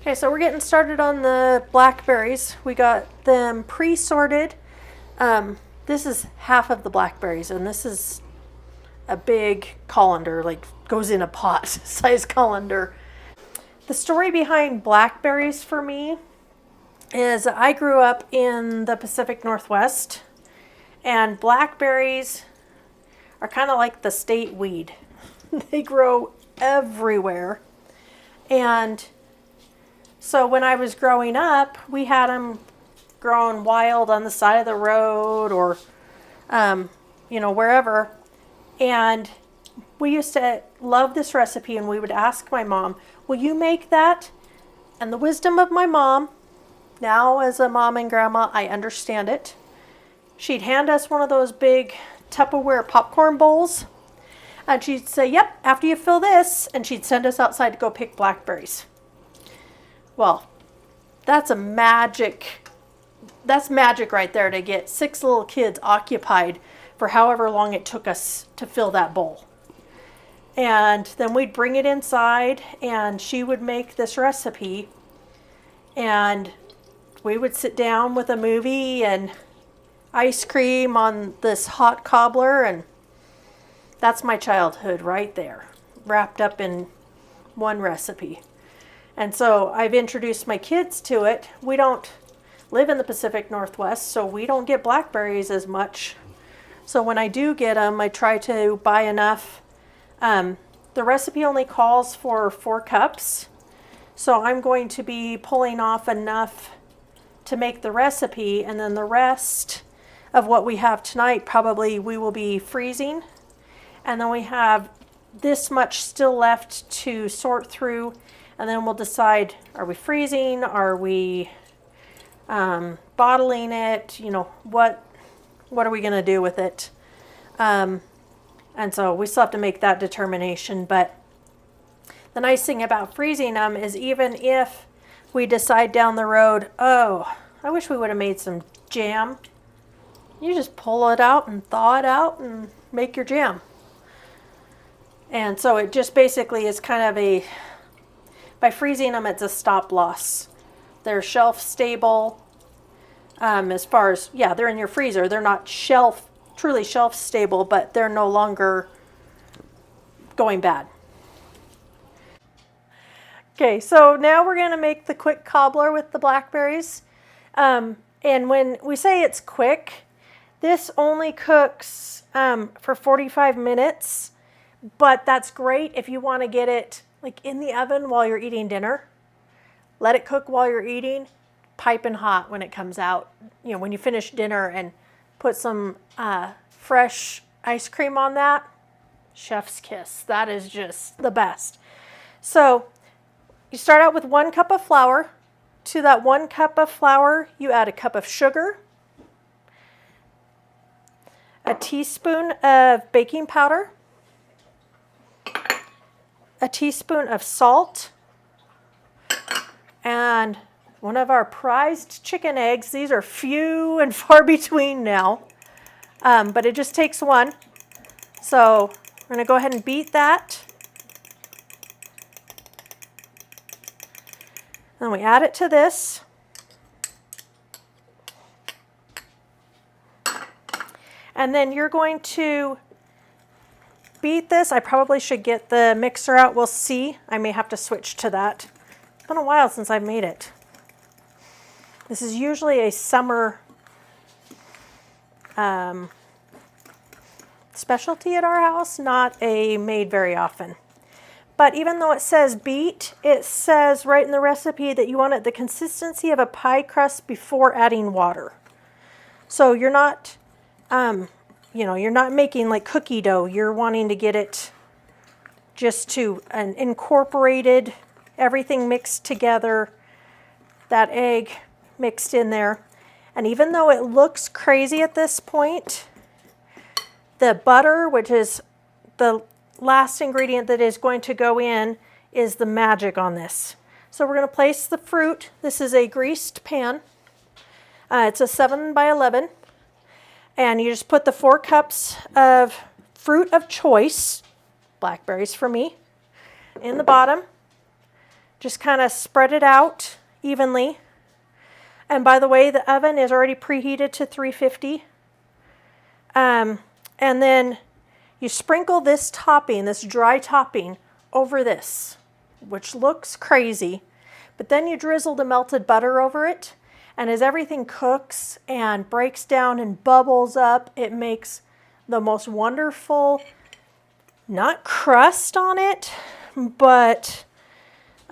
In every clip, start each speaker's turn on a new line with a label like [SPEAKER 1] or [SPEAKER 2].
[SPEAKER 1] Okay, so we're getting started on the blackberries. We got them pre-sorted. This is half of the blackberries, and this is a big colander, like goes in a pot size colander. The story behind blackberries for me is I grew up in the Pacific Northwest, and blackberries are kind of like the state weed. They grow everywhere. And so when I was growing up, we had them growing wild on the side of the road or, wherever. And we used to love this recipe, and we would ask my mom, will you make that? And the wisdom of my mom, now as a mom and grandma, I understand it. She'd hand us one of those big Tupperware popcorn bowls, and she'd say, yep, after you fill this, and she'd send us outside to go pick blackberries. Well, that's magic right there, to get 6 little kids occupied for however long it took us to fill that bowl. And then we'd bring it inside, and she would make this recipe, and we would sit down with a movie and ice cream on this hot cobbler, and that's my childhood right there, wrapped up in one recipe. And so I've introduced my kids to it. We don't live in the Pacific Northwest, so we don't get blackberries as much. So when I do get them, I try to buy enough. The recipe only calls for 4 cups. So I'm going to be pulling off enough to make the recipe, and then the rest of what we have tonight probably we will be freezing. And then we have this much still left to sort through. And then we'll decide, are we freezing? Are we bottling it? What are we going to do with it? And so we still have to make that determination. But the nice thing about freezing them is, even if we decide down the road, oh, I wish we would have made some jam, you just pull it out and thaw it out and make your jam. And so it just basically is kind of by freezing them, it's a stop loss. They're shelf stable, as far as, they're in your freezer. They're not truly shelf stable, but they're no longer going bad. Okay, so now we're going to make the quick cobbler with the blackberries. And when we say it's quick, this only cooks for 45 minutes, but that's great if you want to get it in the oven while you're eating dinner. Let it cook while you're eating, piping hot when it comes out. When you finish dinner, and put some fresh ice cream on that, chef's kiss. That is just the best. So you start out with 1 cup of flour. To that 1 cup of flour, you add a cup of sugar, a teaspoon of baking powder, a teaspoon of salt, and one of our prized chicken eggs. These are few and far between now, but it just takes one. So we're going to go ahead and beat that. Then we add it to this. And then you're going to beat this. I probably should get the mixer out. We'll see. I may have to switch to that. It's been a while since I've made it. This is usually a summer specialty at our house, not a made very often. But even though it says beat, it says right in the recipe that you want it the consistency of a pie crust before adding water. So you're not you're not making like cookie dough. You're wanting to get it just to an incorporated, everything mixed together, that egg mixed in there. And even though it looks crazy at this point, the butter, which is the last ingredient that is going to go in, is the magic on this. So we're going to place the fruit. This is a greased pan. It's a 7 by 11. And you just put the 4 cups of fruit of choice, blackberries for me, in the bottom. Just kind of spread it out evenly. And by the way, the oven is already preheated to 350. And then you sprinkle this topping, this dry topping, over this, which looks crazy. But then you drizzle the melted butter over it. And as everything cooks and breaks down and bubbles up, it makes the most wonderful, not crust on it, but,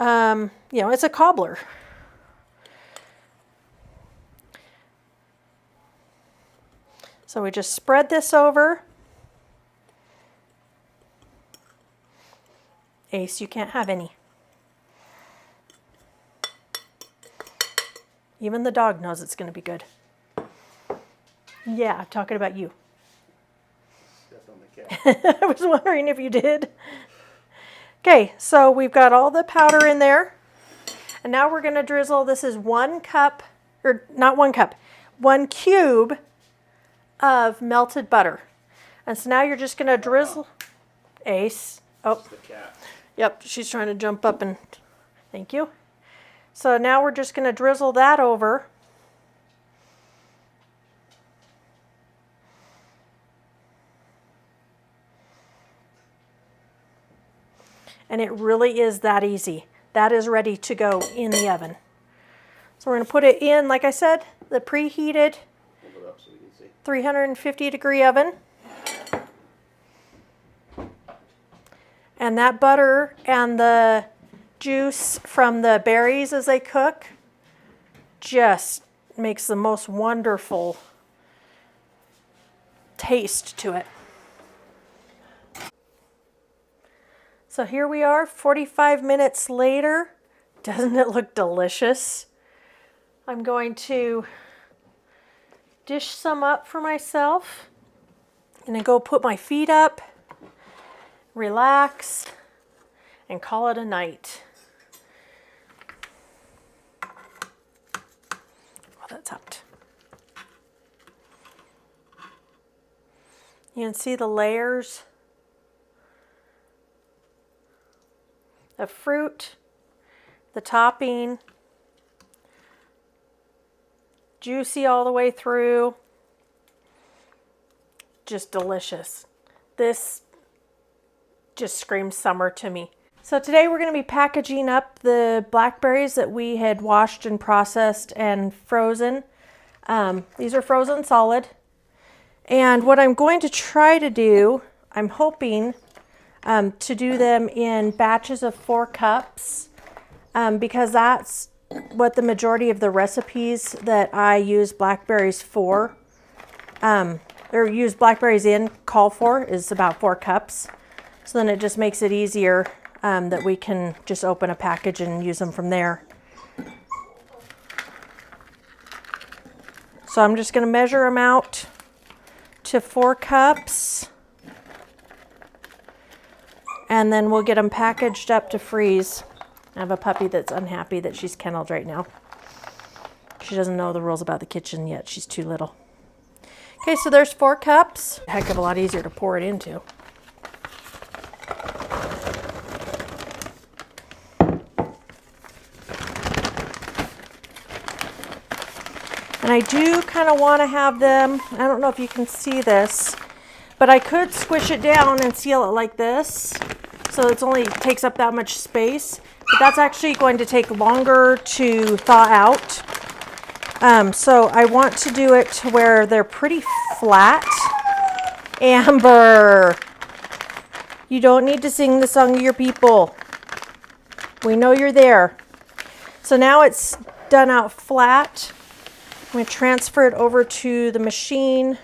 [SPEAKER 1] it's a cobbler. So we just spread this over. Ace, you can't have any. Even the dog knows it's going to be good. Yeah, I'm talking about you.
[SPEAKER 2] Stepped on the cat.
[SPEAKER 1] I was wondering if you did. Okay, so we've got all the powder in there. And now we're going to drizzle. This is 1 cup, or not 1 cup, 1 cube of melted butter. And so now you're just going to drizzle. Ace. Oh,
[SPEAKER 2] The cat.
[SPEAKER 1] yep, she's trying to jump up and thank you. So now we're just going to drizzle that over. And it really is that easy. That is ready to go in the oven. So we're going to put it in, like I said, the preheated
[SPEAKER 2] Hold it up so we can see.
[SPEAKER 1] 350 degree oven. And that butter and the juice from the berries as they cook just makes the most wonderful taste to it. So here we are 45 minutes later. Doesn't it look delicious? I'm going to dish some up for myself. I'm gonna go put my feet up, relax, and call it a night. Oh, that's hooked. You can see the layers of fruit, the topping, juicy all the way through. Just delicious. This just screams summer to me. So today we're going to be packaging up the blackberries that we had washed and processed and frozen. These are frozen solid. And what I'm going to try to do, I'm hoping to do them in batches of 4 cups because that's what the majority of the recipes that I use blackberries for, or use blackberries in, call for, is about 4 cups. So then it just makes it easier that we can just open a package and use them from there. So I'm just going to measure them out to 4 cups. And then we'll get them packaged up to freeze. I have a puppy that's unhappy that she's kenneled right now. She doesn't know the rules about the kitchen yet. She's too little. Okay, so there's 4 cups. A heck of a lot easier to pour it into. And I do kind of want to have them, I don't know if you can see this, but I could squish it down and seal it like this. So it only takes up that much space. But that's actually going to take longer to thaw out. So I want to do it to where they're pretty flat. Amber, you don't need to sing the song of your people. We know you're there. So now it's done out flat. I'm going to transfer it over to the machine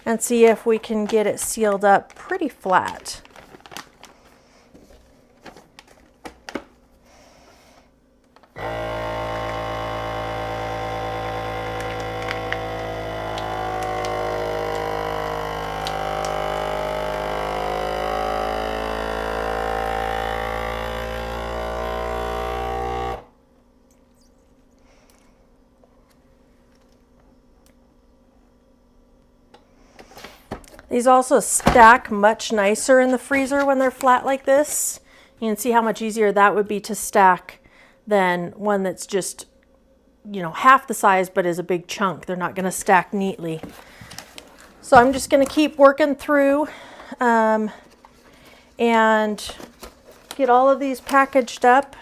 [SPEAKER 1] and see if we can get it sealed up pretty flat. These also stack much nicer in the freezer when they're flat like this. You can see how much easier that would be to stack than one that's just, you know, half the size but is a big chunk. They're not going to stack neatly. So I'm just going to keep working through and get all of these packaged up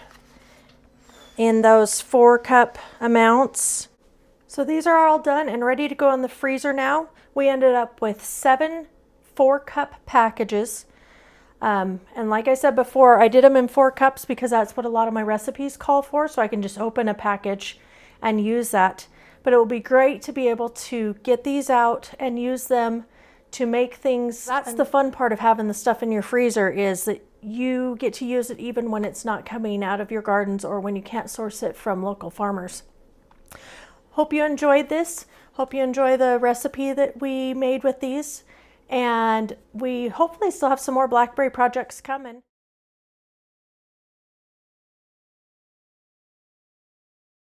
[SPEAKER 1] in those 4-cup amounts. So these are all done and ready to go in the freezer now. We ended up with 7 4-cup packages. And like I said before, I did them in 4 cups because that's what a lot of my recipes call for. So I can just open a package and use that. But it will be great to be able to get these out and use them to make things. That's the fun part of having the stuff in your freezer, is that you get to use it even when it's not coming out of your gardens or when you can't source it from local farmers. Hope you enjoyed this. Hope you enjoy the recipe that we made with these. And we hopefully still have some more blackberry projects coming.